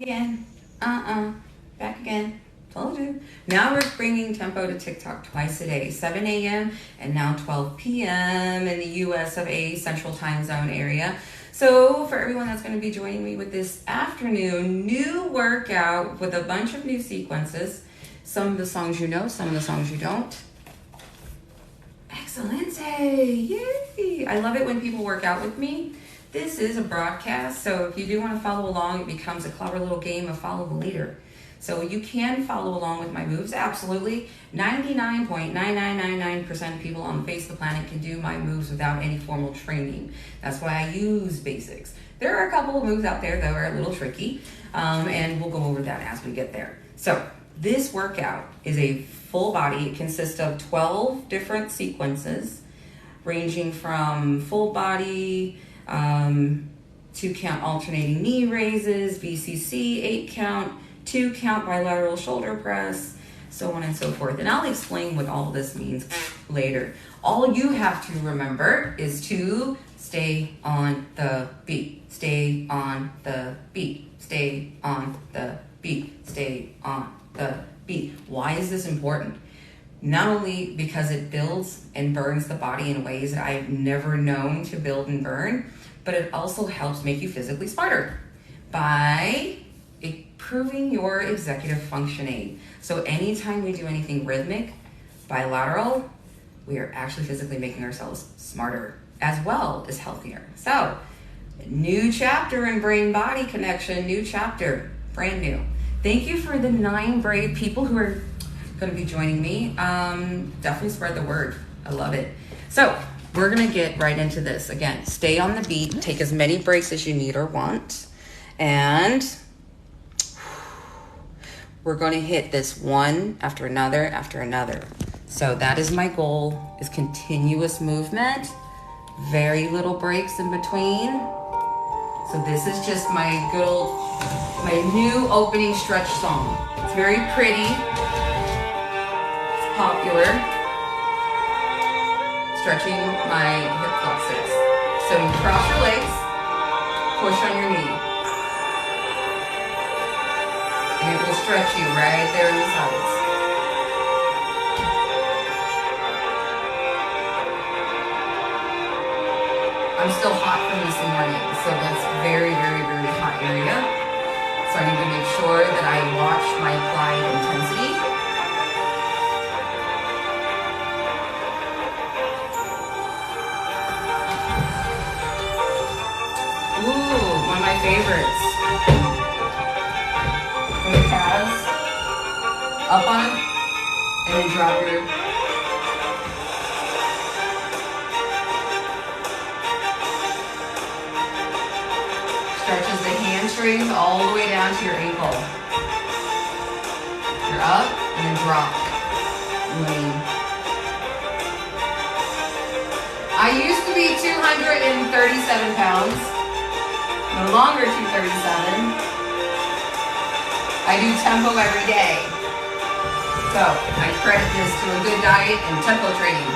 Again. Back again. Told you. Now we're bringing tempo to TikTok twice a day, 7 a.m. and now 12 p.m. in the US of A Central Time Zone area. So for everyone that's going to be joining me with this afternoon, new workout with a bunch of new sequences. Some of the songs you know, some of the songs you don't. Excellent. Yay! I love it when people work out with me. This is a broadcast, so if you do want to follow along, it becomes a clever little game of follow the leader. So you can follow along with my moves, absolutely. 99.9999% of people on the face of the planet can do my moves without any formal training. That's why I use basics. There are a couple of moves out there that are a little tricky, and we'll go over that as we get there. So this workout is a full body. It consists of 12 different sequences, ranging from full body, 2-count alternating knee raises, VCC, 8-count, 2-count bilateral shoulder press, so on and so forth. And I'll explain what all this means later. All you have to remember is to stay on the beat. Stay on the beat. Stay on the beat. Stay on the beat. Why is this important? Not only because it builds and burns the body in ways that I've never known to build and burn, but it also helps make you physically smarter by improving your executive functioning. So anytime we do anything rhythmic, bilateral, we are actually physically making ourselves smarter as well as healthier. So, new chapter in brain-body connection, new chapter, brand new. Thank you for the 9 brave people who are going to be joining me. Definitely spread the word. I love it. So we're going to get right into this. Again, stay on the beat. Take as many breaks as you need or want. And we're going to hit this one after another after another. So that is my goal, is continuous movement. Very little breaks in between. So this is just my new opening stretch song. It's very pretty. Popular, stretching my hip flexors. So you cross your legs, push on your knee, and it will stretch you right there in the sides. I'm still hot from this morning, so that's very, very, very hot area. So I need to make sure that I watch my applied intensity. Ooh, one of my favorites. From the calves, up on it, and then drop your... Stretches the hamstrings all the way down to your ankle. You're up, and then drop. Lean. I used to be 237 pounds. No longer 237. I do tempo every day. So I credit this to a good diet and tempo training.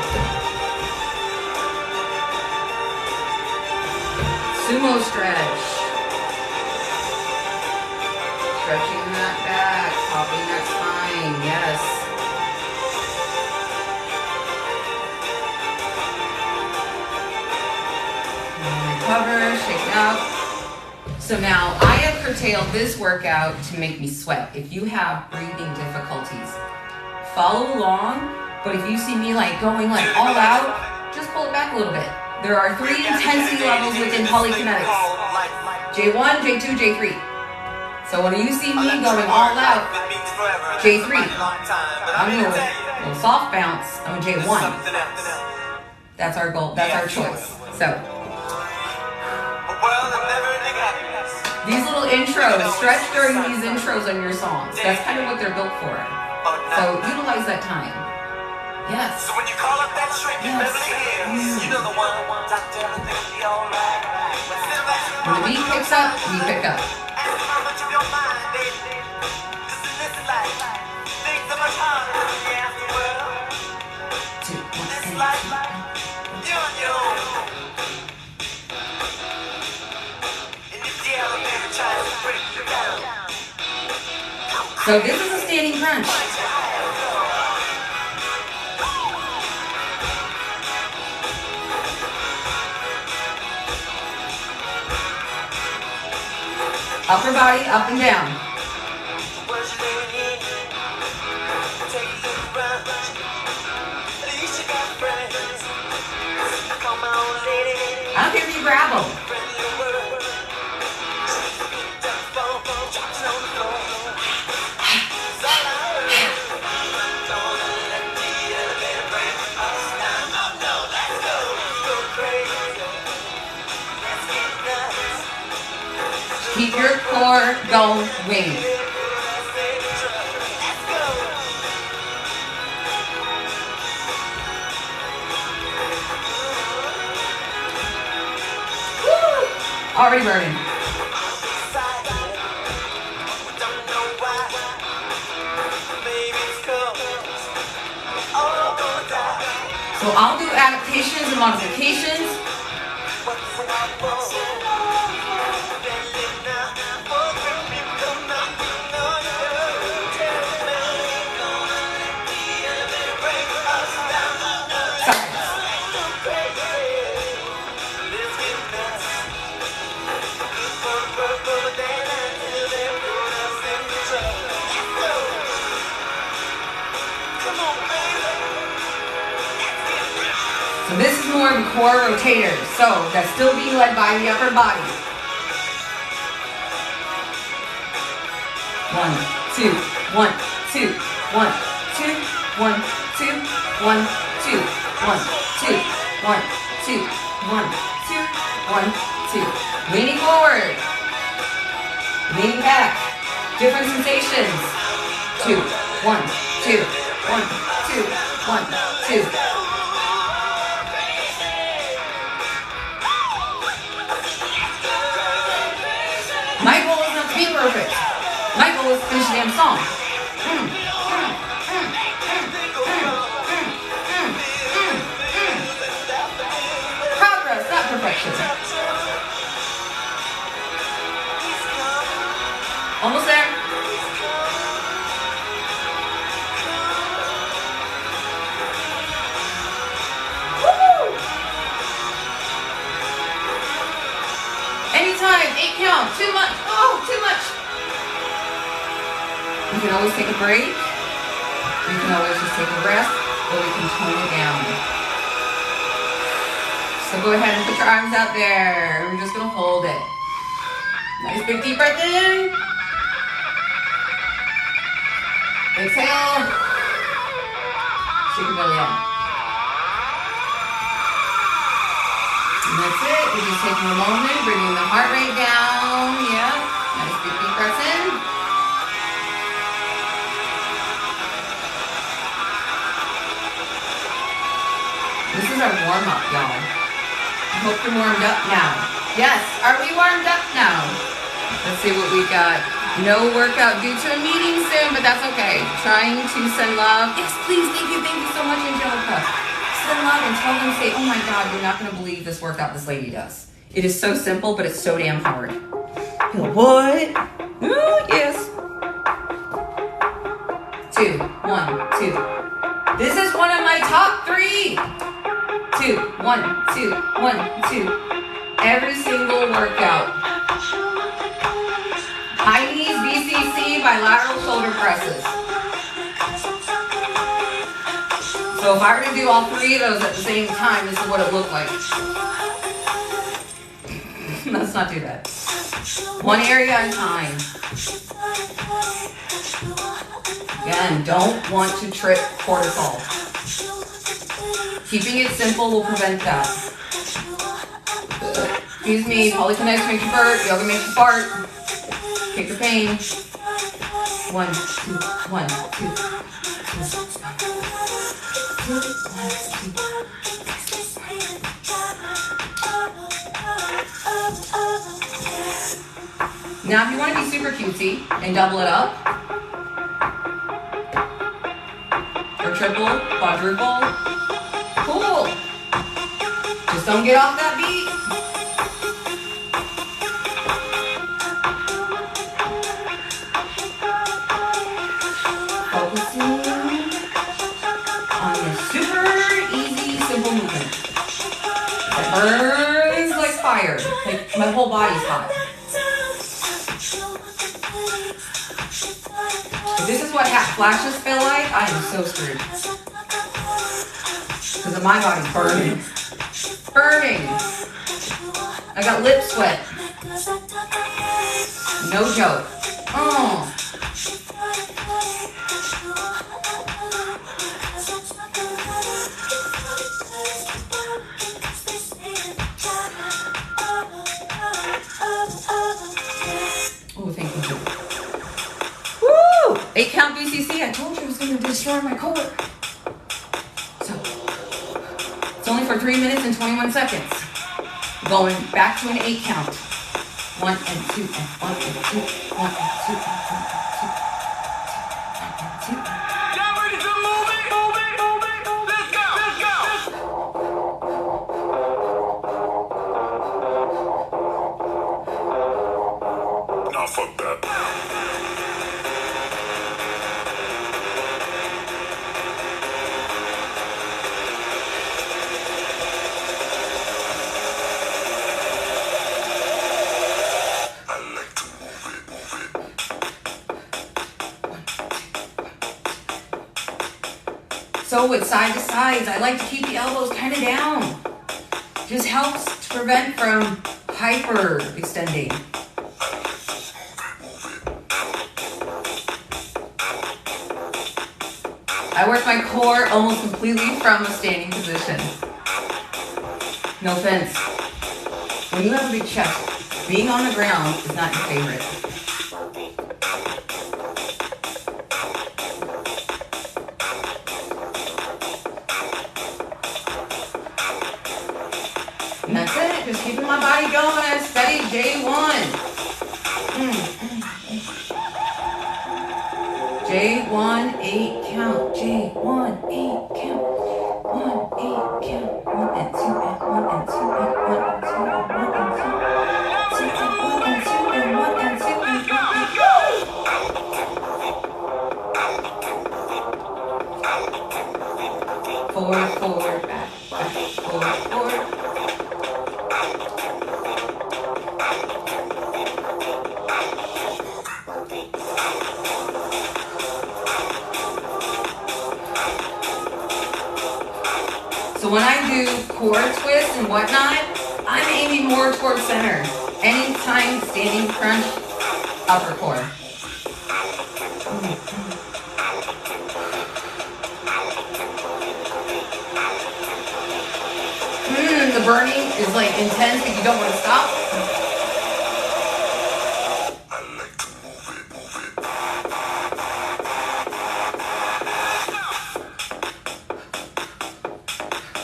Sumo stretch. Stretching that back, popping that spine, yes. Recover, shake it out. So now I have curtailed this workout to make me sweat. If you have breathing difficulties, follow along. But if you see me going all out, just pull it back a little bit. There are 3 intensity levels within Polykinetics. J1, J2, J3. So when you see me going all out, J3. I'm going to a soft bounce. I'm a J1. That's our goal. That's our choice. So these little intros, stretch during these intros on your songs. That's kind of what they're built for. So utilize that time. Yes. So when you call up that shrink in Beverly Hills, you know the one. When the beat picks up, you pick up. So this is a standing crunch. Upper body up and down. I don't care if you grab them. Keep your core going. Woo! Already burning. So I'll do adaptations and modifications. So this is more of a core rotator. So that's still being led by the upper body. 1, 2, 1, 2, 1, 2, 1, 2, 1, 2, 1, 2, 1, 2, 1, 2, 1, 2. Leaning forward. Leaning back. Different sensations. 2, 1, 2, 1, 2, 1, 2. My goal is not to be perfect. My goal is to finish the damn song. Progress, not perfection. Almost there. Anytime, 8 count, too much, oh, too much. You can always take a break. You can always just take a rest, or we can tone it down. So go ahead and put your arms out there. We're just gonna hold it. Nice big deep breath in. Exhale. Shake your belly out. And that's it. You're just taking a moment, bringing the heart rate down. Yeah. Nice big deep breaths in. This is our warm-up, y'all. I hope you're warmed up now. Yes. Are we warmed up now? Let's see what we got. No workout due to a meeting soon, but that's okay. Trying to send love. Yes, please. Thank you so much, Angelica. Send love and tell them, say, oh my God, you're not going to believe this workout this lady does. It is so simple, but it's so damn hard. You're like, what? Oh, yes. 2, 1, 2. This is one of my top 3. 2, 1, 2, 1, 2. Every single workout. High knees, BCC, bilateral shoulder presses. So if I were to do all 3 of those at the same time, this is what it looked like. Let's not do that. One area at a time. Again, don't want to trip cortisol. Keeping it simple will prevent that. Excuse me, Polykinetics makes you fart, yoga makes you fart. Kick your pain. 1, 2, 1, 2. Now if you want to be super cutesy and double it up, or triple, quadruple, cool. Just don't get off that beat. fire. Like my whole body's hot. If this is what hot flashes feel like, I am so screwed. Because my body's burning. Burning. I got lip sweat. No joke. Oh. Oh, thank you. Woo! 8 count BCC. I told you it was going to destroy my core. So, it's only for 3 minutes and 21 seconds. Going back to an 8 count. 1 and 2 and 1 and 2, 1 and 2 and 1 and 2. Y'all ready to move it? Let's go. Nah, fuck that. So with side to sides, I like to keep the elbows kind of down. Just helps to prevent from hyper extending. I work my core almost completely from a standing position. No offense. When you have a big chest, being on the ground is not your favorite. And that's it, just keeping my body going at steady J1. J1, 8 count. J1, 8 count. 1, 8 count. 1 and 2 and 1 and 2 and 1 and 2 and 1 and 2. 2 and 1 and 2 and 1 and 2 and 1 and 2. Forward, forward, back, forward, forward. So when I do core twists and whatnot, I'm aiming more towards center. Anytime standing crunch, upper core. The burning is like intense, but you don't want to stop.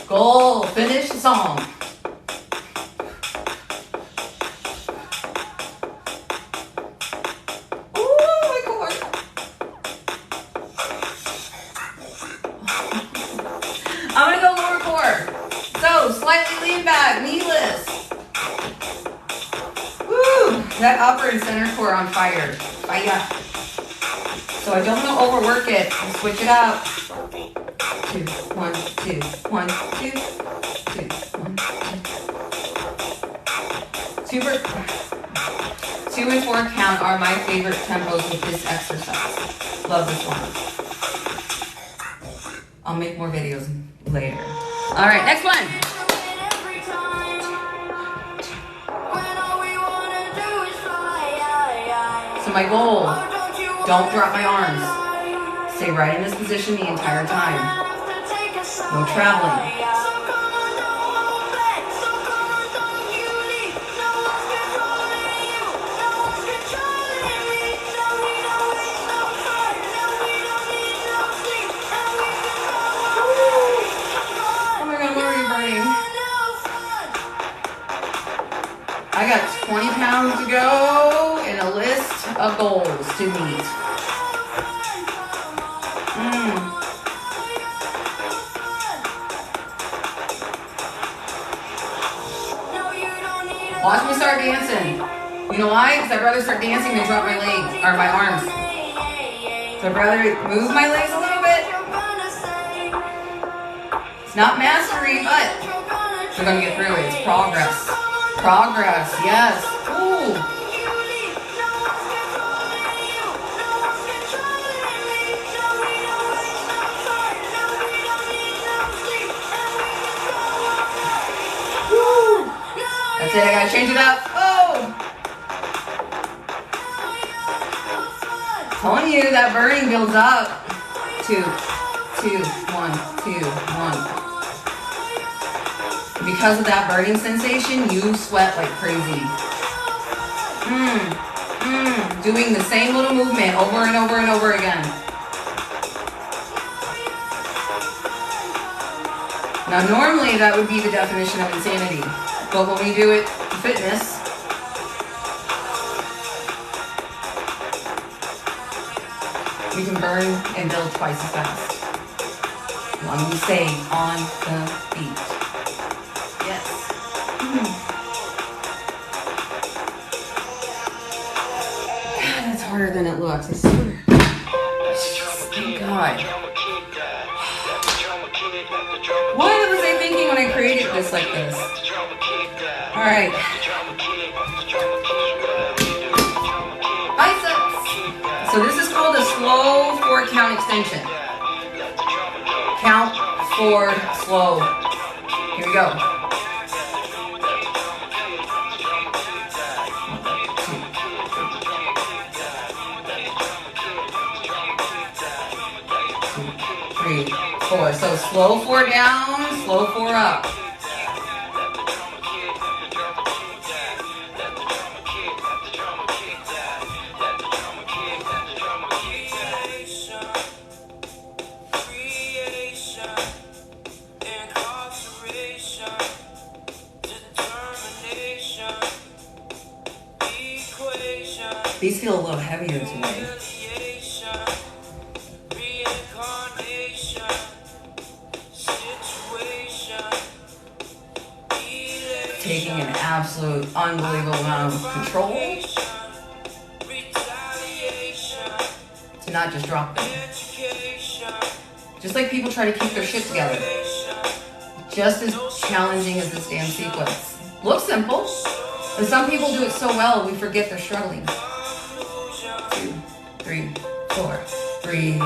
Goal, finish the song. Ooh, my core. I'm gonna go lower core. So, slightly lean back, kneeless. Woo! That upper and center core on fire. Fire. So I don't want to overwork it. I'll switch it up. 2, 1, 2, 1, 2, 2, 1, 2. 2 and 4 count are my favorite tempos with this exercise. Love this one. I'll make more videos later. All right, next one. So my goal, don't drop my arms. Stay right in this position the entire time. No traveling. I got 20 pounds to go and a list of goals to meet. Watch me start dancing. You know why? Because I'd rather start dancing than drop my legs or my arms. So I'd rather move my legs a little bit. It's not mastery, but we're going to get through it. It's progress. Progress, yes. Ooh. Woo. That's it, I gotta change it up. Oh! Telling you that burning builds up. 2, 2, 1, 2, 1. Because of that burning sensation, you sweat like crazy. Doing the same little movement over and over and over again. Now normally that would be the definition of insanity. But when we do it in fitness, we can burn and build twice as fast. As long as we stay on the beat. Yes. God, that's harder than it looks, I swear. Thank God. What was I thinking when I created this like this? Alright. Biceps. So this is called a slow 4-count extension. Count 4 slow. Here we go. 3, 4. So slow 4 down, slow 4 up. These feel a little heavier today. Taking an absolute unbelievable amount of control to not just drop them. Just like people try to keep their shit together. Just as challenging as this damn sequence. Looks simple, but some people do it so well we forget they're struggling. 2, 3, 4, 3.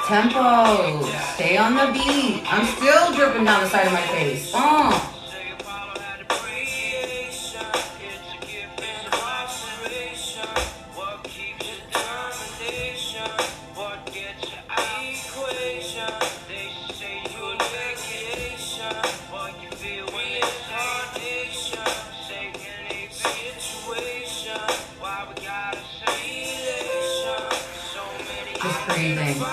Tempo. Stay on the beat. I'm still dripping down the side of my face. Just breathing.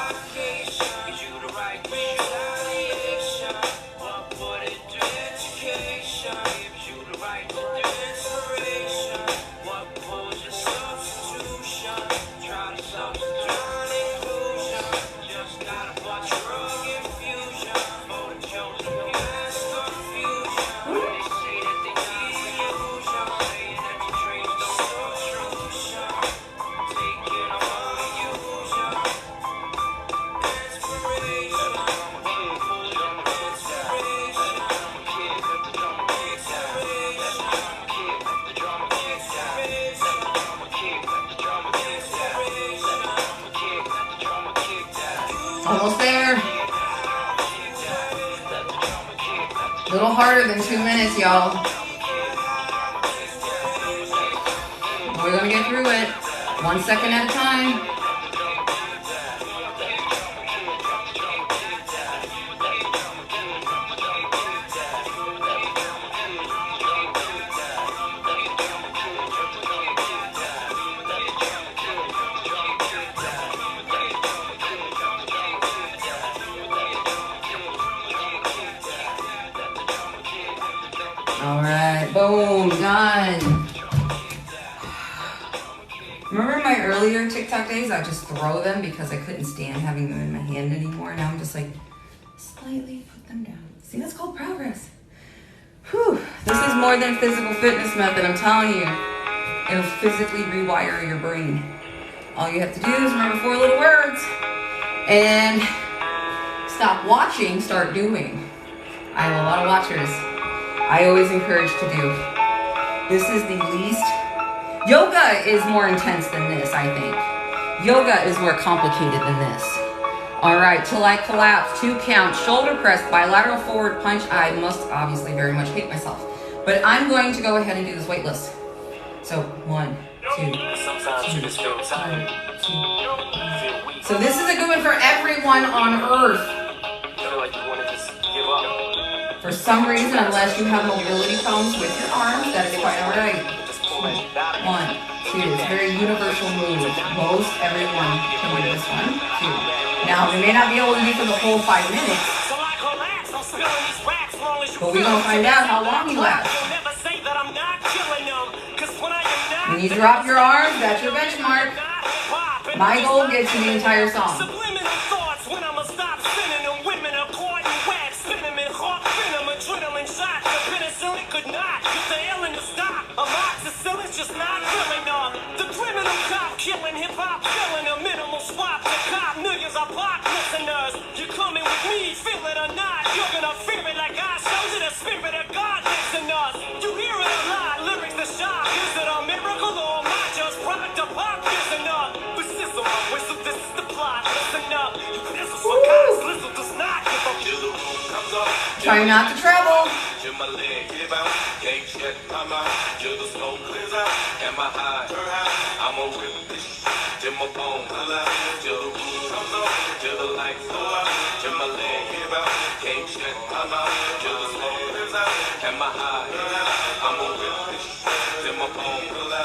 Almost there. A little harder than 2 minutes, y'all. We're gonna get through it. 1 second at a time. All right, boom, done. Remember in my earlier TikTok days, I just throw them because I couldn't stand having them in my hand anymore. Now I'm just like, slightly put them down. See, that's called progress. Whew, this is more than physical fitness method, I'm telling you. It'll physically rewire your brain. All you have to do is remember 4 little words and stop watching, start doing. I have a lot of watchers. I always encourage to do. This is the least. Yoga is more intense than this, I think. Yoga is more complicated than this. All right, till I collapse, 2 count, shoulder press, bilateral forward punch. I must obviously very much hate myself, but I'm going to go ahead and do this weightless. So 1, 2, 2. So this is a good one for everyone on earth. For some reason, unless you have mobility problems with your arms, that is quite all right. 1, 2. It's a very universal move. Most everyone can do this 1, 2. Now, we may not be able to do for the whole 5 minutes, but we're going to find out how long you last. When you drop your arms, that's your benchmark. My goal gets you the entire song. Just not real enough. The criminal cop killing, hip hop killing, a minimal swap to cop niggas are pop listeners. You coming with me, feel it or not, you're gonna feel it like I showed you. The spirit of God lives in us. You hear it a lot, lyrics the shock. Is it a miracle or am I just product of pop? Listen up, but sizzle, whistle, this is the plot. Listen up, you pizzle, so God's listen does not give up. Try not to travel.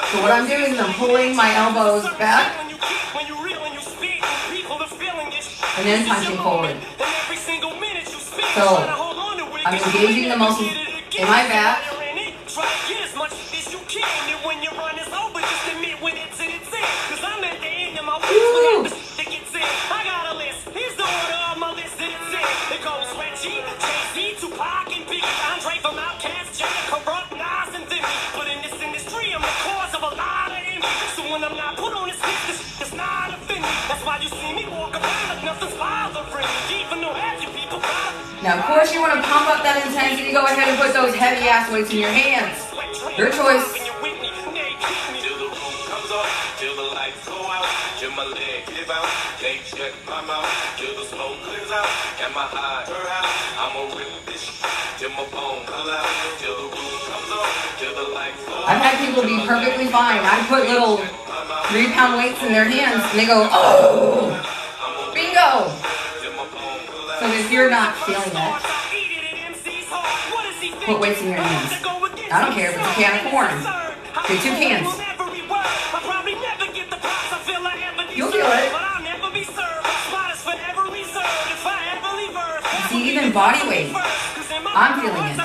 So what I'm doing is I'm pulling my elbows back and then punching forward. So I'm engaging the muscles in my back. Woo. Now, of course, you want to pump up that intensity. Go ahead and put those heavy ass weights in your hands. Your choice. I've had people be perfectly fine. I put little 3-pound weights in their hands and they go, oh, bingo. So if you're not feeling that, put weights in your hands. I don't care if it's a can of corn. Get 2 cans. You'll feel it. See, even body weight, I'm feeling it.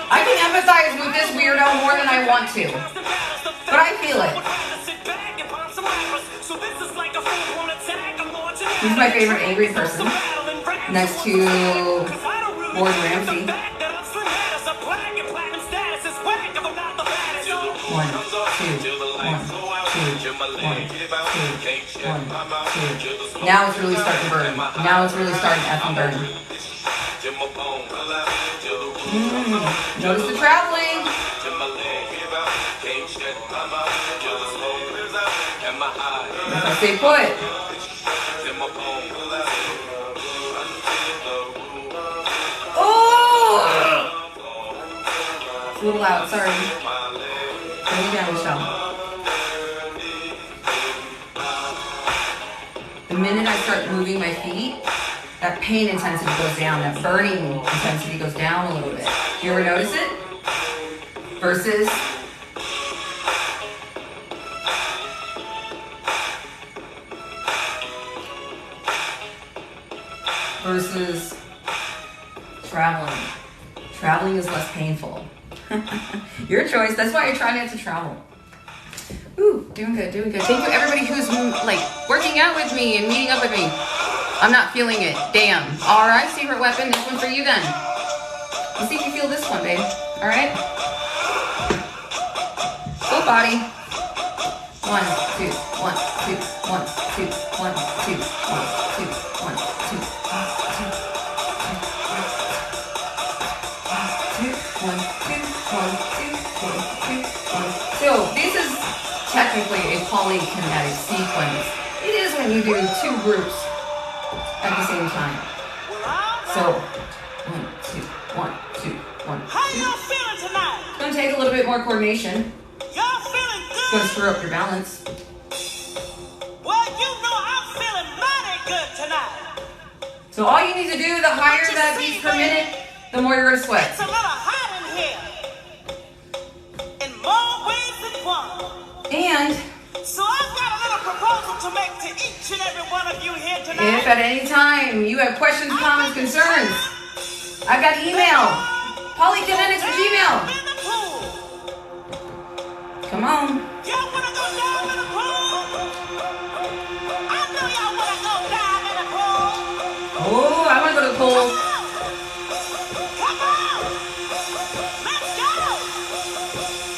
I can empathize with this weirdo more than I want to, but I feel it. He's my favorite angry person, next to Gordon Ramsay. 1, 2, 1, 2, 1, 2, 1, 2. Now it's really starting to burn. Now it's really starting to effing burn. Notice the traveling. Stay put. Oh! It's a little loud, sorry. Put me down, Michelle. The minute I start moving my feet, that pain intensity goes down, that burning intensity goes down a little bit. Do you ever notice it? Versus versus traveling. Traveling is less painful. Your choice. That's why I try not to travel. Ooh, doing good, doing good. Thank you everybody who's like working out with me and meeting up with me. I'm not feeling it. Damn. All right, secret weapon. This one for you then. Let's see if you feel this one, babe. All right. Full body. 1, 2, 1, 2, 1, 2, 1, 2, 1, 2, 1, 2, 1, 2, 1, 2, 1, 2, 1, 2, 1, 2. So this is technically a polykinetic sequence. It is when you do 2 groups at the same time. So 1, 2, 1, 2, 1, 2. How y'all feeling tonight? It's gonna take a little bit more coordination. Y'all feeling good? It's gonna screw up your balance. Well, you know I'm feeling mighty good tonight. So all you need to do, the higher that beats per minute, the more you're gonna sweat. It's a little hot in here. In more ways than one. And So I've got a little proposal to make to each and every one of you here tonight. if at any time you have questions, comments, concerns, I've got email. Polykinetics at Gmail. In the pool. Come on. Y'all wanna go down in the pool? I know y'all wanna go down in the pool. Oh, I wanna go to the pool. Come on! Let's go!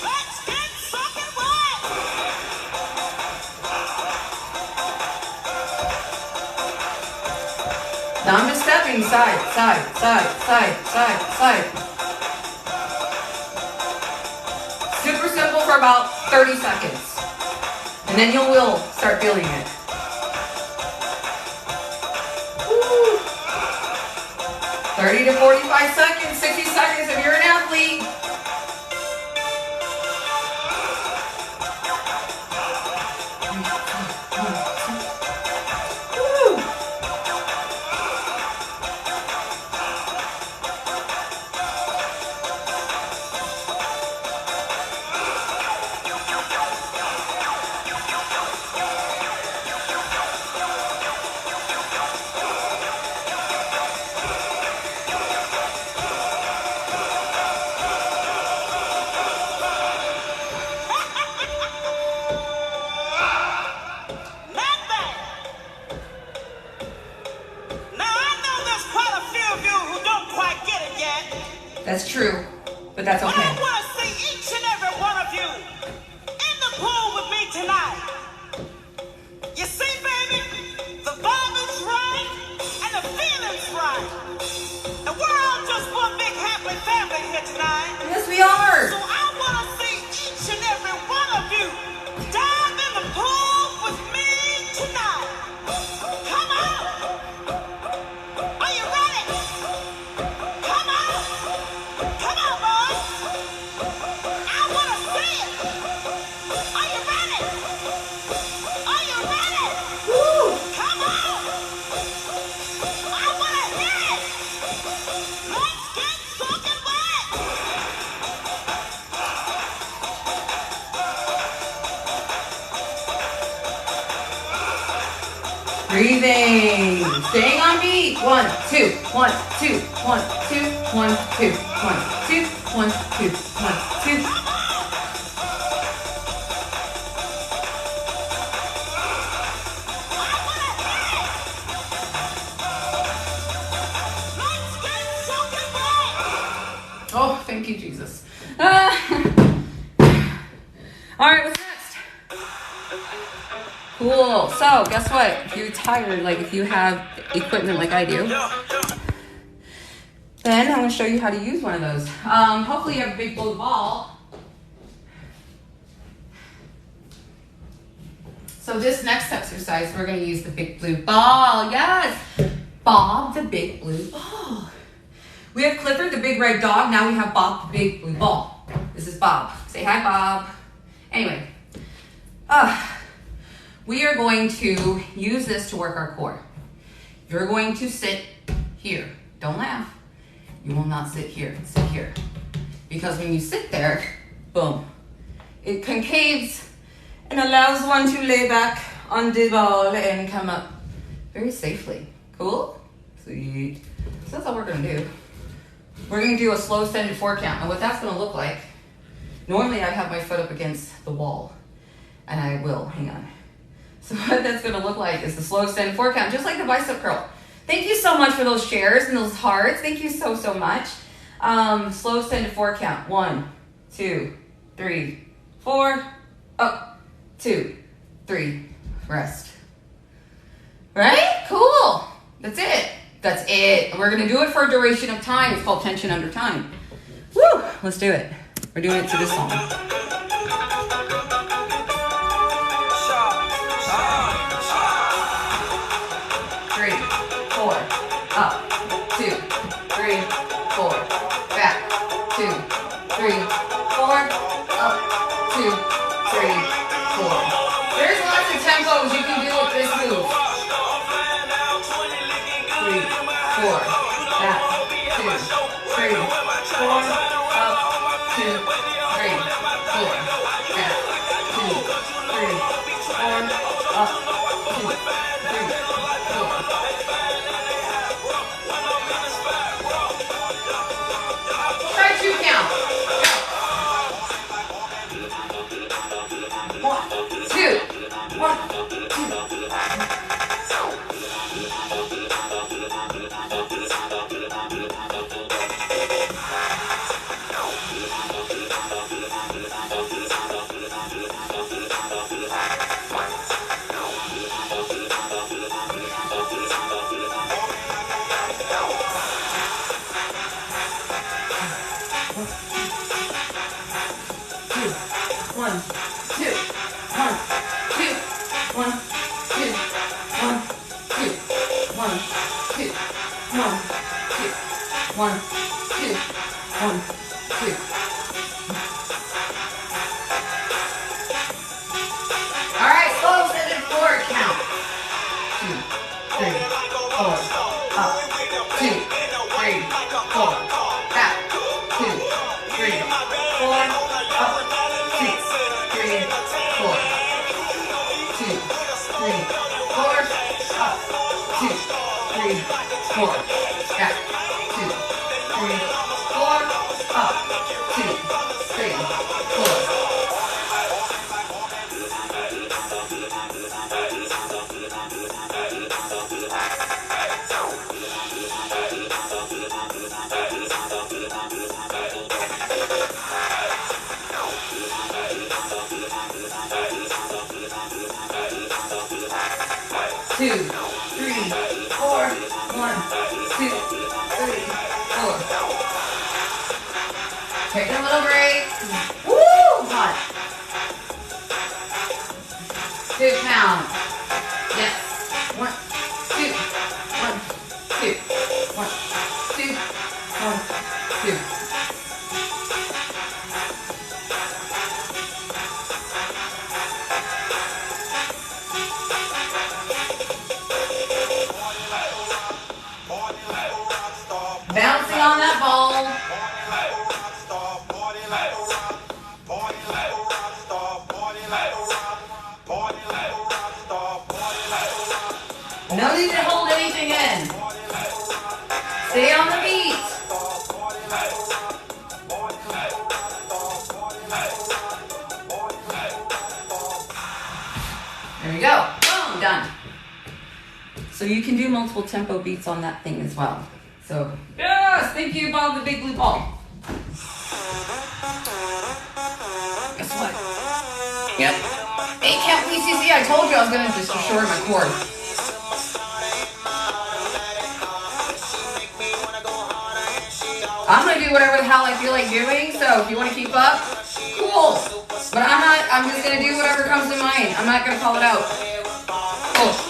Let's get fucking wet! Now I'm just stepping side, side, side, side, side, side. Super simple for about 30 seconds. And then you will start feeling it. Woo. 30 to 45 seconds, 60 seconds if you're an athlete. Woo. Not bad. Now I know there's quite a few of you who don't quite get it yet. That's true, but that's But I okay. want to see each and every one of you in the pool with me tonight. You see, baby, the vibe is right and the feeling's right. And we're all just one big happy family here tonight. Yes, we are. So I want to see each and every one of you dive in the pool with me tonight. Come on. Are you ready? Come on. Come on, boys. I want to see it. Are you ready? Are you ready? Woo. Come on. I want to hear it. Let's get fucking wet. Breathing. Staying on beat. 1, 2, 1, 2, 1, 2, 1, 2, 1, 2, 1, 2, 1, 2. Oh, thank you, Jesus. All right, what's next? Cool. So, guess what? If you're tired, like if you have equipment like I do, then I'm going to show you how to use one of those. Hopefully you have a big blue ball. So this next exercise, we're going to use the big blue ball. Yes! Bob the big blue ball. We have Clifford the big red dog. Now we have Bob the big blue ball. This is Bob. Say hi, Bob. Anyway. We are going to use this to work our core. You're going to sit here. Don't laugh. You will not sit here. Sit here. Because when you sit there, boom, it concaves and allows one to lay back on the ball and come up very safely. Cool? So Sweet. So that's all we're gonna do. We're gonna do a slow extended 4 count. And what that's gonna look like, normally I have my foot up against the wall. And I will, hang on. So what that's gonna look like is the slow extended 4 count, just like the bicep curl. Thank you so much for those shares and those hearts. Thank you so, so much. Slow extended 4 count. 1, 2, 3, 4. Up, 2, 3. Rest. Right? Cool. That's it. That's it. And we're going to do it for a duration of time. It's called tension under time. Woo! Let's do it. We're doing it to this song. 3, 4. Up, 2, 3, 4. Back, 2, 3, 4. Up, 2, 3, 4. There's lots of tempos you can do with this move. 3, 4. Back, 2, 3, 4. Up, 2, 3, 4. Back, 2, 3, 4. Up, 2, 3, 4. Try 2 count. Go. 1, 2. 1, 2. One, two, one, two. All right, slow extended 4 count. 2, 3, 4. Up. 2, 3, 4. Back. 2, 3, 4. Up. 2, 3, 4. 2, 3, 4. Up. 2, 3, 4. Back. 2, 3, 4. Up. 2, 3, 4. Two, 3, 4. 1, 2, 3, 4. Take a little break. Woo! Hot. 2 count. Yes. 1, 2. 1, 2. 1, 2. 1, 2. Bouncing on that ball. No need to hold anything in. Stay on the beat. There we go. Boom, done. So you can do multiple tempo beats on that thing as well. So, yes, thank you, Bob the Big Blue Ball. Guess what? Yep. 8 count PCC. I told you I was going to just short my chord. I'm going to do whatever the hell I feel like doing, so if you want to keep up, cool. But I'm just going to do whatever comes to mind. I'm not going to call it out. Cool.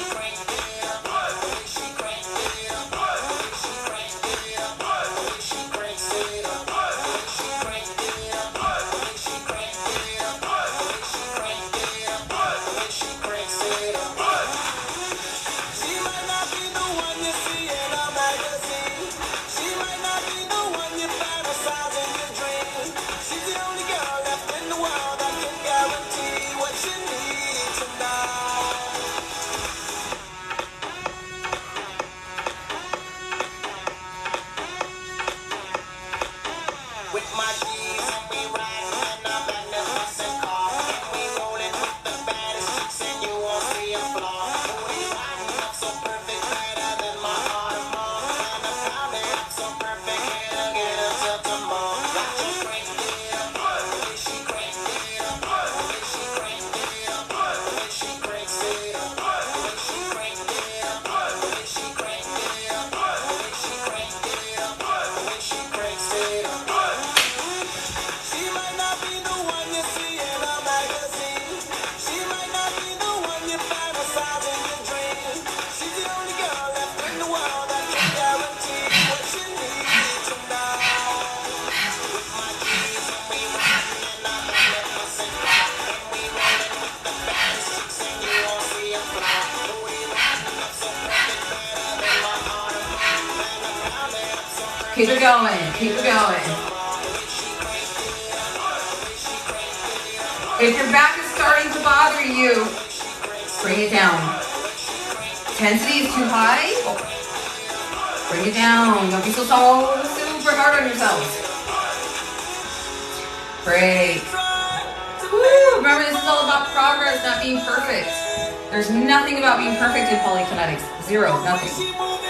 She's the only girl left in the world that can guarantee what you need tonight. Keep it going. Keep it going. If your back is starting to bother you, bring it down. Intensity is too high. Bring it down. Don't be so super hard on yourself. Great. Woo. Remember, this is all about progress, not being perfect. There's nothing about being perfect in polykinetics. Zero. Nothing.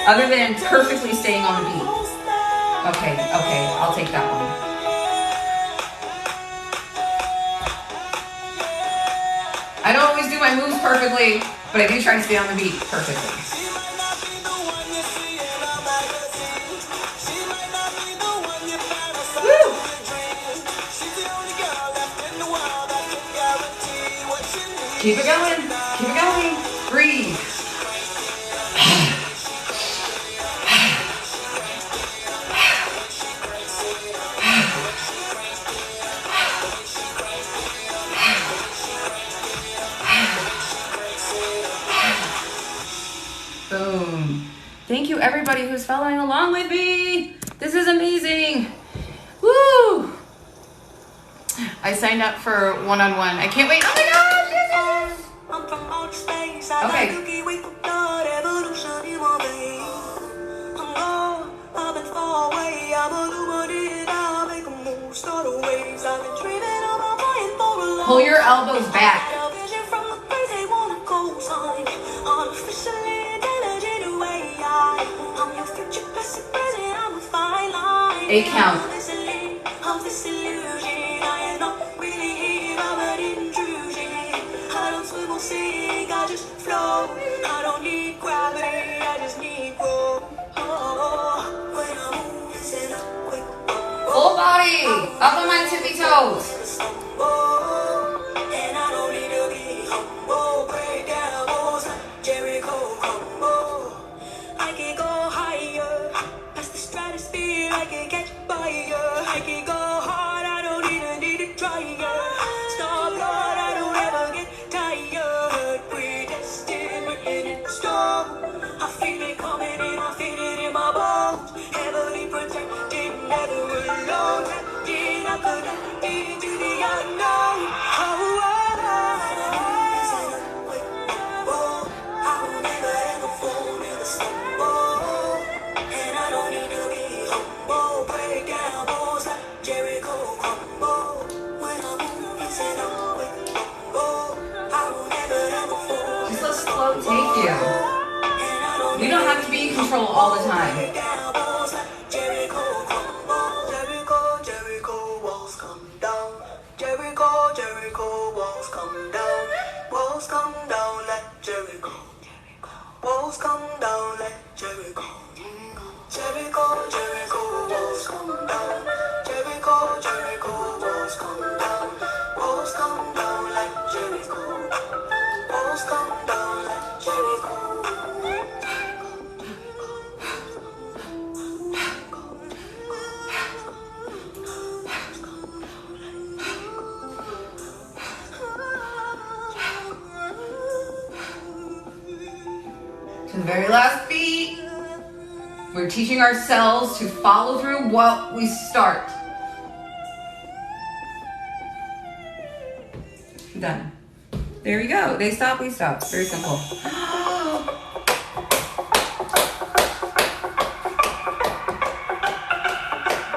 Other than perfectly staying on the beat. Okay. I'll take that one. I don't always do my moves perfectly, but I do try to stay on the beat perfectly. Woo! Keep it going. Keep it going. Breathe. Boom. Thank you everybody who's following along with me. This is amazing. Woo! I signed up for one-on-one. I can't wait. Oh my gosh! Yes. Okay. Pull your elbows back. A count. Full body. Up on my tippy toes. We don't have to be in control all the time. To the very last beat, we're teaching ourselves to follow through what we start. Done. There you go. They stop, we stop. Very simple.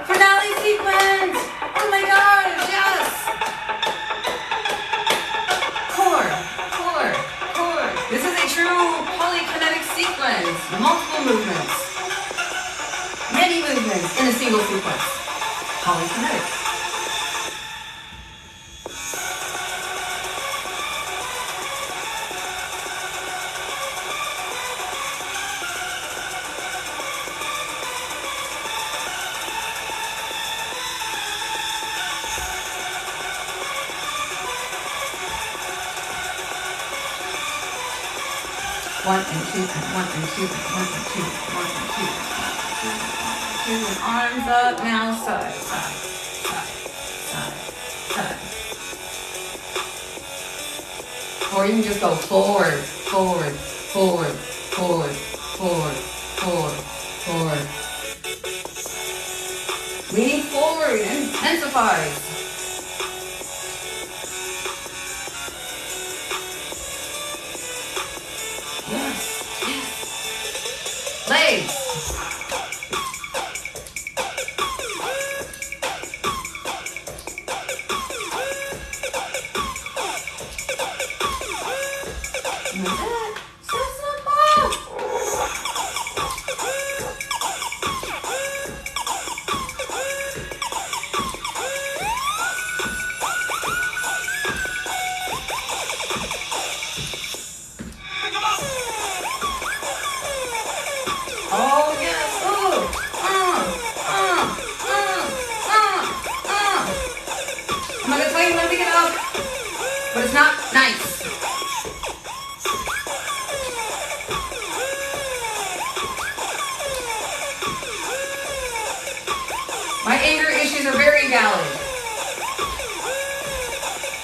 Finale sequence! Oh my gosh, yes! Core. This is a true polykinetic sequence. Multiple movements. Many movements in a single sequence. Polykinetic. One and two, and one and two, and one and two, and one and two, and one and two, and arms up now, side, side, side, side, side. Or you can just go forward, forward, forward, forward, forward, forward, forward. thighs. Yes, yes. Legs. Oh yes, ooh, I'm not gonna tell you when to pick it up, but it's not nice. My anger issues are very valid.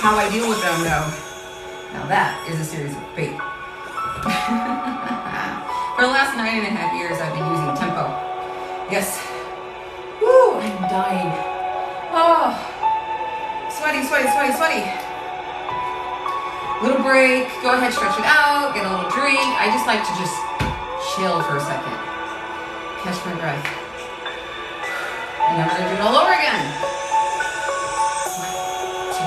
How I deal with them, though, now that is a series of debate. For the last 9.5 years, I've been using tempo. Yes. Woo, I'm dying. Oh, sweaty, sweaty, sweaty, sweaty. Little break. Go ahead, stretch it out. Get a little drink. I just like to just chill for a second. Catch my breath. And then we're gonna do it all over again. 1, 2,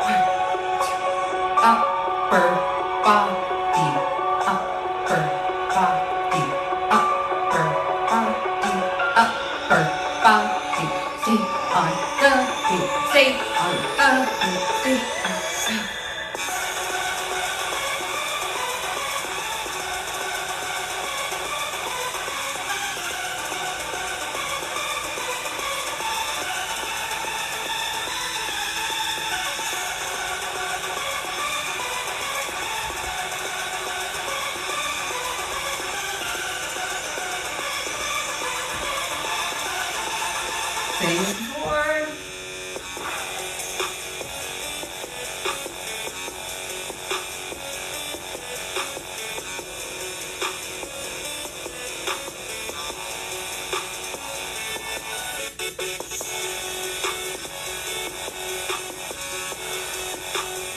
1, 2. Upper body. Upper body. Upper body. Upper body. Stay on the beat. Stay on the beat. Stay on the beat. Same as before.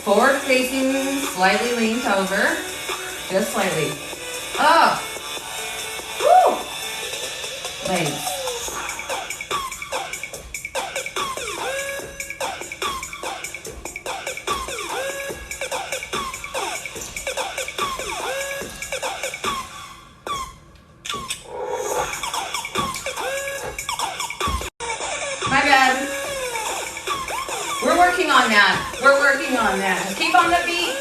Forward facing, slightly leaned over, just slightly. Up. Woo. Legs. My bad. We're working on that. We're working on that. Just keep on the beat.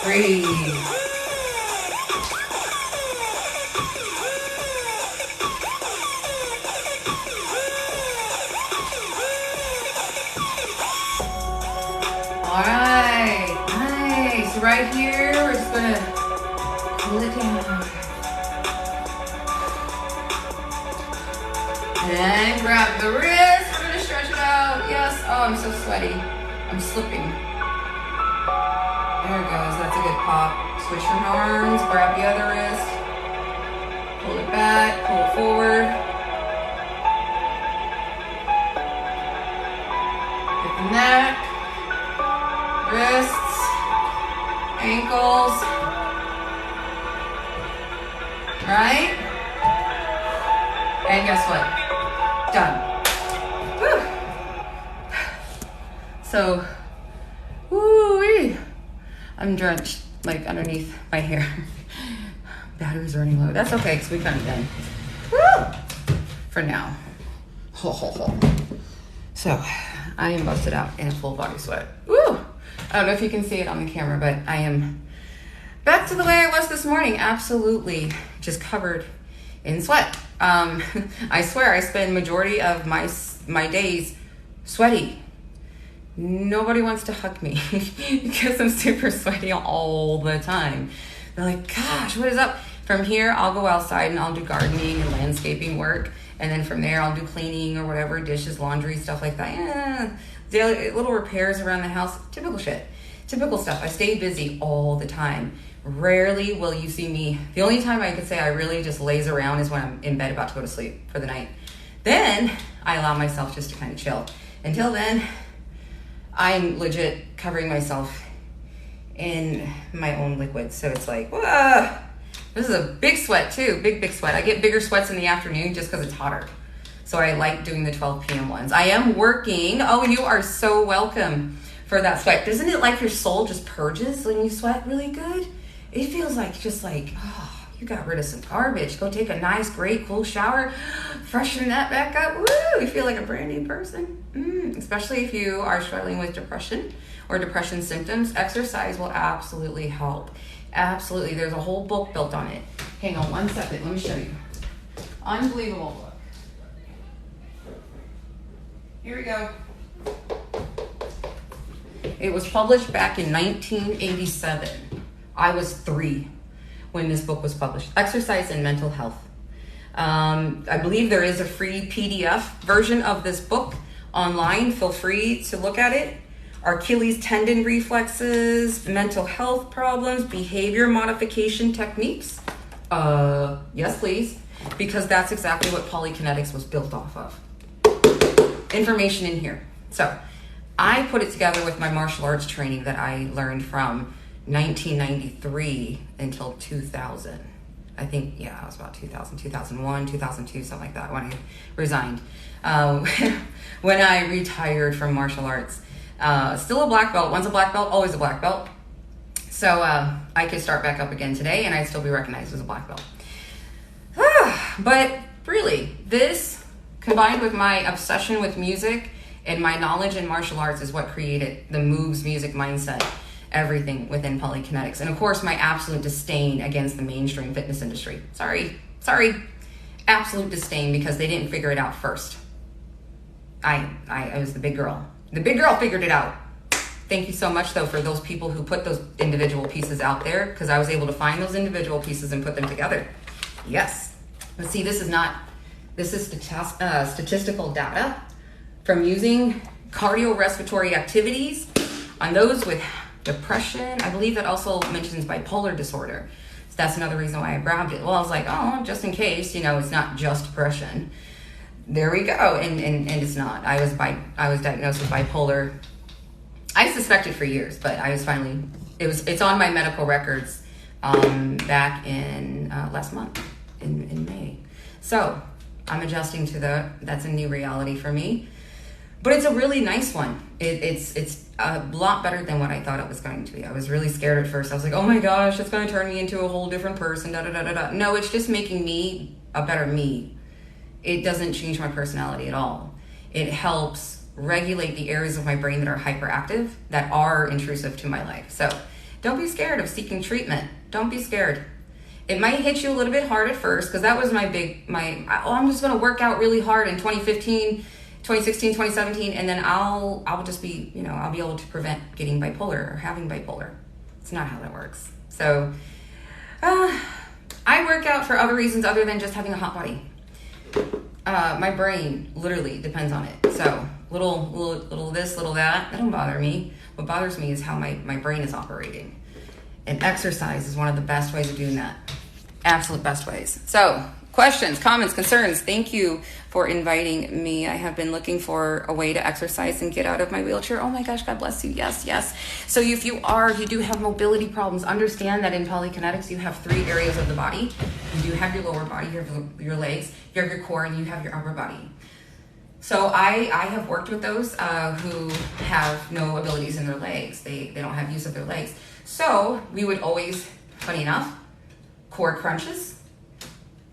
Breathe. All right. Nice. Right here, we're just gonna pull it down. And grab the wrist. We're gonna stretch it out. Yes. Oh, I'm so sweaty. I'm slipping. There it goes. That's a good pop. Switch your arms. Grab the other wrist. Pull it back. Pull it forward. Get the neck, wrists, ankles. Right? And guess what? Done. Woo. So, woo-wee. I'm drenched, like underneath my hair. Battery's running low. That's okay, because we kind of done. Woo! For now. Ho, ho, ho. So, I am busted out in a full body sweat. Woo! I don't know if you can see it on the camera, but I am back to the way I was this morning. Absolutely just covered in sweat. I swear I spend majority of my days sweaty. Nobody wants to hug me because I'm super sweaty all the time. They're like, gosh, what is up? From here, I'll go outside and I'll do gardening and landscaping work. And then from there, I'll do cleaning or whatever, dishes, laundry, stuff like that. Yeah. Daily little repairs around the house, typical shit. Typical stuff. I stay busy all the time. Rarely will you see me. The only time I could say I really just laze around is when I'm in bed about to go to sleep for the night. Then I allow myself just to kind of chill. Until then, I'm legit covering myself in my own liquid. So it's like, whoa, this is a big sweat too, big sweat. I get bigger sweats in the afternoon just because it's hotter. So I like doing the 12 p.m. ones. I am working. Oh, and you are so welcome for that sweat. Doesn't it like your soul just purges when you sweat really good? It feels like just like, oh, you got rid of some garbage. Go take a nice, great, cool shower. Freshen that back up. Woo! You feel like a brand new person. Especially if you are struggling with depression or depression symptoms. Exercise will absolutely help. Absolutely. There's a whole book built on it. Hang on one second. Let me show you. Unbelievable book. Here we go. It was published back in 1987. I was 3 when this book was published. Exercise and Mental Health. I believe there is a free PDF version of this book online. Feel free to look at it. Achilles tendon reflexes, mental health problems, behavior modification techniques. Yes, please. Because that's exactly what Polykinetics was built off of. Information in here. So I put it together with my martial arts training that I learned from 1993 until 2000. I think, yeah, it was about 2000, 2001, 2002, something like that when I resigned. When I retired from martial arts. Still a black belt. Once a black belt, always a black belt. So I could start back up again today and I'd still be recognized as a black belt. But really, this combined with my obsession with music and my knowledge in martial arts is what created the moves, music, mindset, everything within Polykinetics. And of course, my absolute disdain against the mainstream fitness industry. Sorry. Absolute disdain because they didn't figure it out first. I was the big girl. The big girl figured it out. Thank you so much, though, for those people who put those individual pieces out there, because I was able to find those individual pieces and put them together. Yes. But see, this is statistical data from using cardiorespiratory activities on those with depression. I believe that also mentions bipolar disorder. So that's another reason why I grabbed it. Well, I was like, oh, just in case, it's not just depression. There we go. And it's not. I was diagnosed with bipolar. I suspected for years, but I was finally, it's on my medical records back in last month in May. So I'm adjusting to that's a new reality for me. But it's a really nice one. It's a lot better than what I thought it was going to be. I was really scared at first. I was like, oh my gosh, it's going to turn me into a whole different person. No, it's just making me a better me. It doesn't change my personality at all. It helps regulate the areas of my brain that are hyperactive, that are intrusive to my life. So don't be scared of seeking treatment. Don't be scared. It might hit you a little bit hard at first, because that was I'm just going to work out really hard in 2015, 2016, 2017, and then I'll just be, I'll be able to prevent getting bipolar or having bipolar. It's not how that works. So I work out for other reasons other than just having a hot body. My brain literally depends on it. So little this, little that don't bother me. What bothers me is how my brain is operating. And exercise is one of the best ways of doing that. Absolute best ways. So questions, comments, concerns. Thank you for inviting me. I have been looking for a way to exercise and get out of my wheelchair. Oh my gosh, God bless you. Yes. So if you do have mobility problems, understand that in Polykinetics, you have 3 areas of the body. You do have your lower body, you have your legs, you have your core, and you have your upper body. So I have worked with those who have no abilities in their legs. They don't have use of their legs. So we would always, funny enough, core crunches.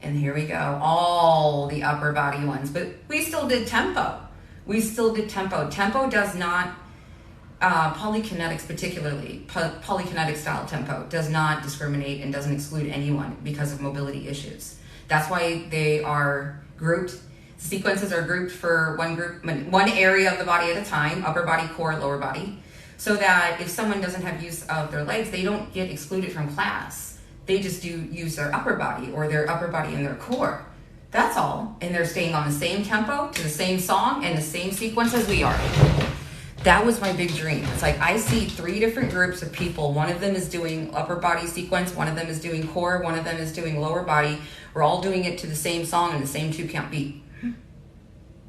And here we go, all the upper body ones. But we still did tempo. Tempo does not, Polykinetics particularly, Polykinetic style tempo does not discriminate and doesn't exclude anyone because of mobility issues. That's why they are grouped. Sequences are grouped for one area of the body at a time, upper body, core, lower body. So that if someone doesn't have use of their legs, they don't get excluded from class. They just do use their upper body or their upper body and their core. That's all. And they're staying on the same tempo, to the same song, and the same sequence as we are. That was my big dream. It's like I see 3 different groups of people. One of them is doing upper body sequence. One of them is doing core. One of them is doing lower body. We're all doing it to the same song and the same 2-count beat.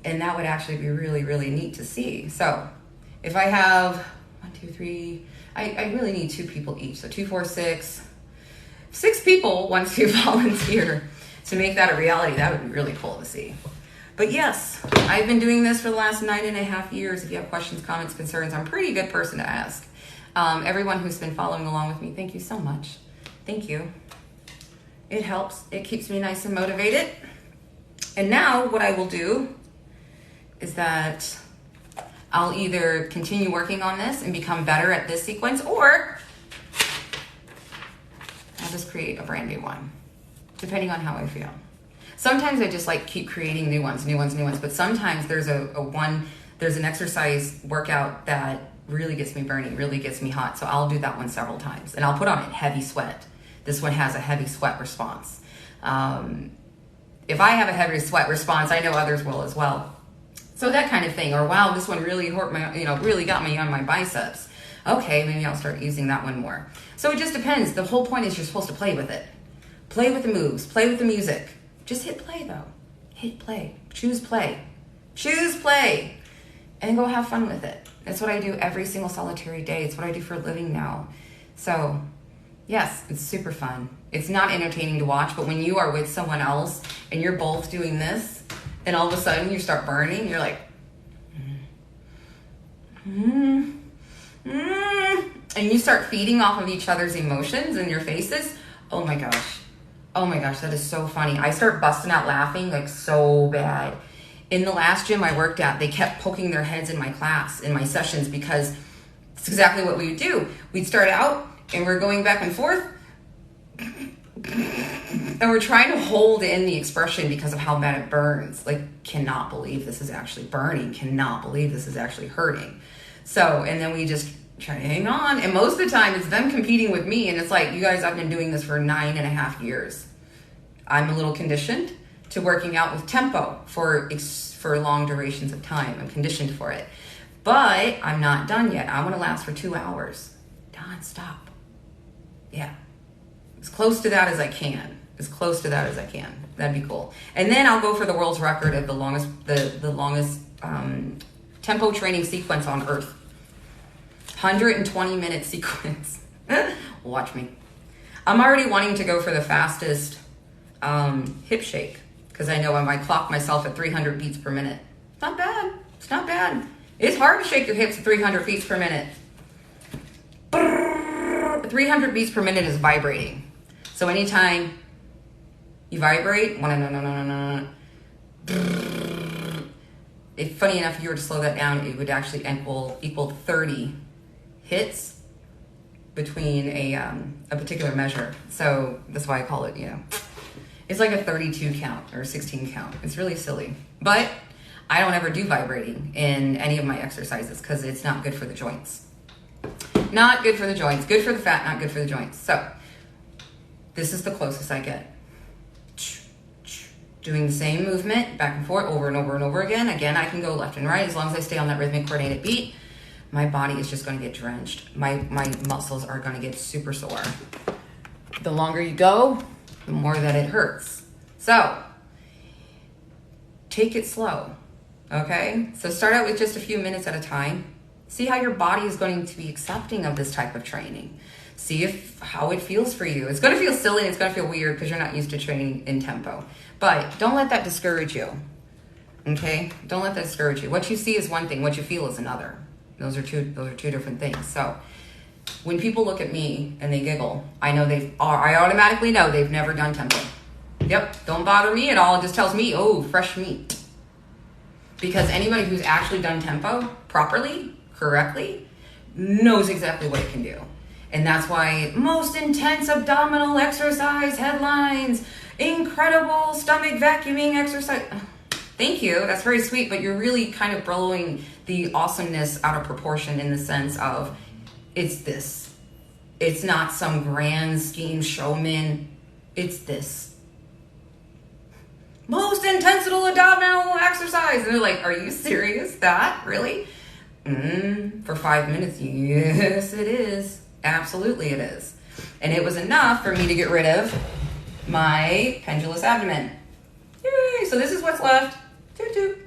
And that would actually be really, really neat to see. So if I have 1, 2, 3, I really need 2 people each. So 2, 4, 6. 6 people want to volunteer to make that a reality. That would be really cool to see. But yes, I've been doing this for the last 9.5 years. If you have questions, comments, concerns, I'm a pretty good person to ask. Everyone who's been following along with me, thank you so much. Thank you. It helps. It keeps me nice and motivated. And now what I will do is that I'll either continue working on this and become better at this sequence, or I'll just create a brand new one, depending on how I feel. Sometimes I just like keep creating new ones, but sometimes there's there's an exercise workout that really gets me burning, really gets me hot. So I'll do that one several times, and I'll put on it heavy sweat. This one has a heavy sweat response. If I have a heavy sweat response, I know others will as well. So that kind of thing. Or wow, this one really hurt my, really got me on my biceps. Okay, maybe I'll start using that one more. So it just depends. The whole point is you're supposed to play with it. Play with the moves, play with the music. Just hit play though. Hit play. Choose play. Choose play. And go have fun with it. That's what I do every single solitary day. It's what I do for a living now. So yes, it's super fun. It's not entertaining to watch, but when you are with someone else and you're both doing this, and all of a sudden you start burning, you're like, and you start feeding off of each other's emotions and your faces. Oh my gosh, that is so funny. I start busting out laughing like so bad. In the last gym I worked at, they kept poking their heads in my class, in my sessions, because it's exactly what we would do. We'd start out and we're going back and forth, and we're trying to hold in the expression because of how bad it burns. Like, cannot believe this is actually burning. Cannot believe this is actually hurting. So, and then we just try to hang on. And most of the time it's them competing with me. And it's like, you guys, I've been doing this for 9.5 years. I'm a little conditioned to working out with tempo for long durations of time. I'm conditioned for it. But I'm not done yet. I want to last for 2 hours. Non-stop. Yeah. As close to that as I can. As close to that as I can. That'd be cool. And then I'll go for the world's record of the longest tempo training sequence on Earth. 120-minute sequence. Watch me. I'm already wanting to go for the fastest hip shake, because I know I might clock myself at 300 beats per minute. It's not bad. It's not bad. It's hard to shake your hips at 300 beats per minute. 300 beats per minute is vibrating. So anytime you vibrate, if funny enough, if you were to slow that down, it would actually equal 30 hits between a particular measure. So that's why I call it, it's like a 32 count or 16 count. It's really silly. But I don't ever do vibrating in any of my exercises because it's not good for the joints. Not good for the joints. Good for the fat, not good for the joints. So this is the closest I get. Doing the same movement back and forth over and over and over again. Again, I can go left and right as long as I stay on that rhythmic coordinated beat. My body is just going to get drenched. My muscles are going to get super sore. The longer you go, the more that it hurts. So take it slow, okay? So start out with just a few minutes at a time. See how your body is going to be accepting of this type of training. See how it feels for you. It's going to feel silly and it's going to feel weird because you're not used to training in tempo. But don't let that discourage you, okay? Don't let that discourage you. What you see is one thing. What you feel is another. Those are two different things. So when people look at me and they giggle, I automatically know they've never done tempo. Yep, don't bother me at all. It just tells me, oh, fresh meat. Because anybody who's actually done tempo properly, correctly, knows exactly what it can do. And that's why most intense abdominal exercise headlines, incredible stomach vacuuming exercise. Thank you, that's very sweet, but you're really kind of blowing the awesomeness out of proportion in the sense of it's this. It's not some grand scheme showman. It's this. Most intense abdominal exercise. And they're like, are you serious? That? Really? For 5 minutes? Yes, it is. Absolutely it is. And it was enough for me to get rid of my pendulous abdomen. Yay! So this is what's left. Toot toot.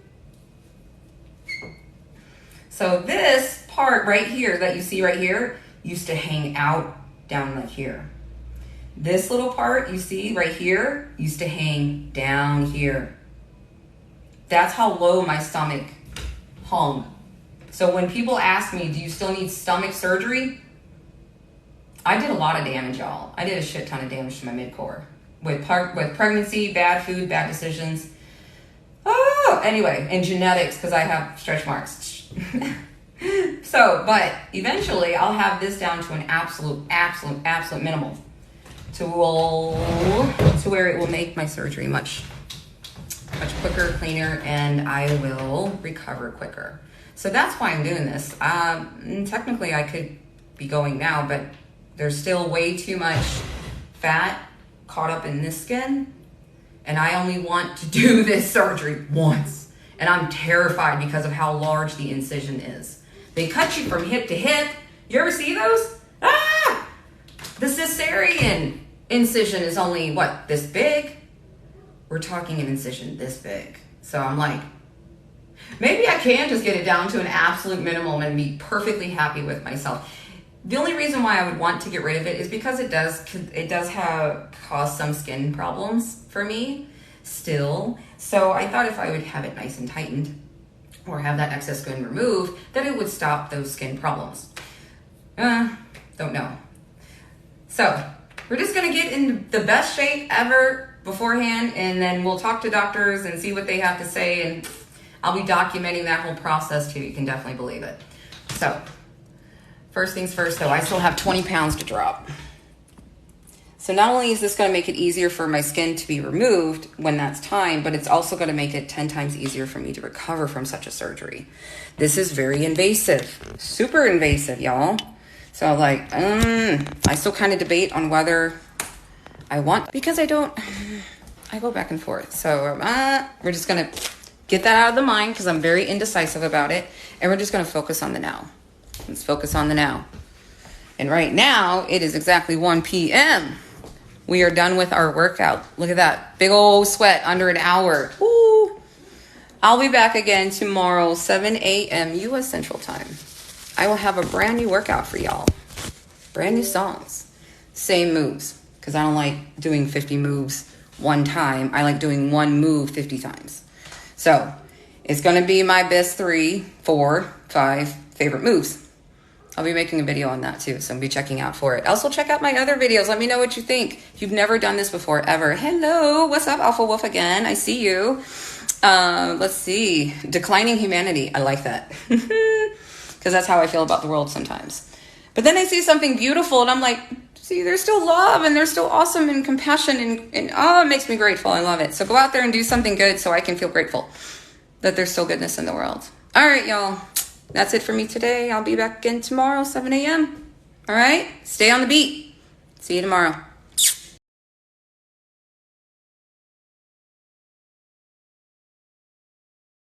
So this part right here that you see right here used to hang out down like here. This little part you see right here used to hang down here. That's how low my stomach hung. So when people ask me, do you still need stomach surgery? I did a lot of damage, y'all. I did a shit ton of damage to my mid-core. With pregnancy, bad food, bad decisions. Oh, anyway, and genetics, because I have stretch marks. So, but eventually I'll have this down to an absolute minimal. To where it will make my surgery much quicker, cleaner, and I will recover quicker. So that's why I'm doing this. Technically I could be going now, but there's still way too much fat caught up in this skin, and I only want to do this surgery once. And I'm terrified because of how large the incision is. They cut you from hip to hip. You ever see those? Ah! The cesarean incision is only, what, this big? We're talking an incision this big. So I'm like, maybe I can just get it down to an absolute minimum and be perfectly happy with myself. The only reason why I would want to get rid of it is because it does cause some skin problems for me still. So I thought if I would have it nice and tightened or have that excess skin removed, that it would stop those skin problems. Don't know. So we're just gonna get in the best shape ever beforehand, and then we'll talk to doctors and see what they have to say, and I'll be documenting that whole process too. You can definitely believe it. So first things first though, I still have 20 pounds to drop. So not only is this going to make it easier for my skin to be removed when that's time, but it's also going to make it 10 times easier for me to recover from such a surgery. This is very invasive, super invasive, y'all. So like, I still kind of debate on whether I want, because I go back and forth. So we're just going to get that out of the mind because I'm very indecisive about it. And we're just going to focus on the now. Let's focus on the now. And right now it is exactly 1 p.m. We are done with our workout. Look at that big old sweat under an hour. Woo. I'll be back again tomorrow, 7 a.m. U.S. Central Time. I will have a brand new workout for y'all. Brand new songs. Same moves. Because I don't like doing 50 moves one time. I like doing one move 50 times. So it's going to be my best 3, 4, 5 favorite moves. I'll be making a video on that too, so I'll be checking out for it. Also, check out my other videos. Let me know what you think. If you've never done this before, ever. Hello, what's up, Alpha Wolf again? I see you. Let's see. Declining humanity. I like that. Because that's how I feel about the world sometimes. But then I see something beautiful, and I'm like, see, there's still love, and there's still awesome and compassion, and oh, it makes me grateful. I love it. So go out there and do something good so I can feel grateful that there's still goodness in the world. All right, y'all. That's it for me today. I'll be back again tomorrow, 7 a.m. All right? Stay on the beat. See you tomorrow.